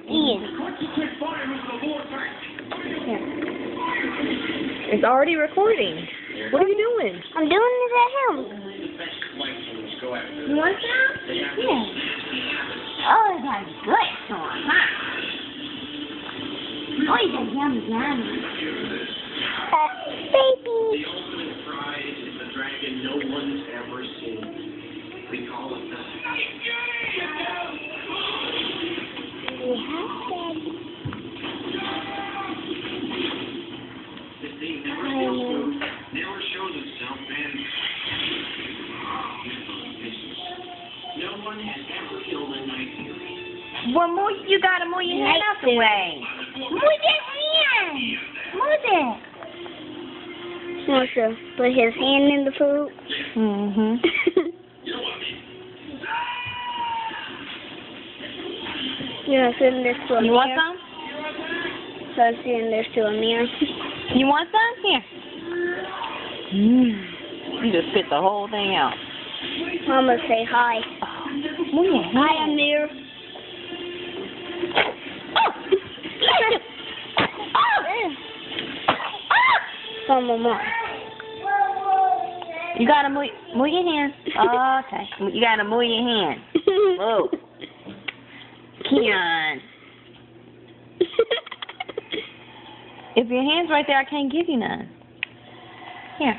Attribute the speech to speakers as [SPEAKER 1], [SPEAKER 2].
[SPEAKER 1] Ian.
[SPEAKER 2] It's already recording. What are you doing?
[SPEAKER 1] I'm doing it at him. You want some? Yeah. Oh, that's good one, huh? Oh, he's a yummy, yummy. Baby.
[SPEAKER 3] The ultimate prize is the dragon no one's ever seen. We call it the...
[SPEAKER 1] We have Daddy.
[SPEAKER 3] This thing never shows itself, man. No one has ever killed a night fury.
[SPEAKER 2] Well, you gotta move your hand out the way.
[SPEAKER 1] Move your hand. Move it. Wants to put his hand in the food.
[SPEAKER 2] Mm-hmm.
[SPEAKER 1] You want to send this to a
[SPEAKER 2] You
[SPEAKER 1] mirror?
[SPEAKER 2] want some?
[SPEAKER 1] So I'm sending this to a mirror.
[SPEAKER 2] You want some? Here. You just spit the whole thing out.
[SPEAKER 1] Mama, say hi.
[SPEAKER 2] Move your hand.
[SPEAKER 1] Hi, Amir. Come on, Mom.
[SPEAKER 2] You gotta move your hand. Oh, okay. You gotta move your hand. Whoa. Keon. If your hand's right there, I can't give you none. Here.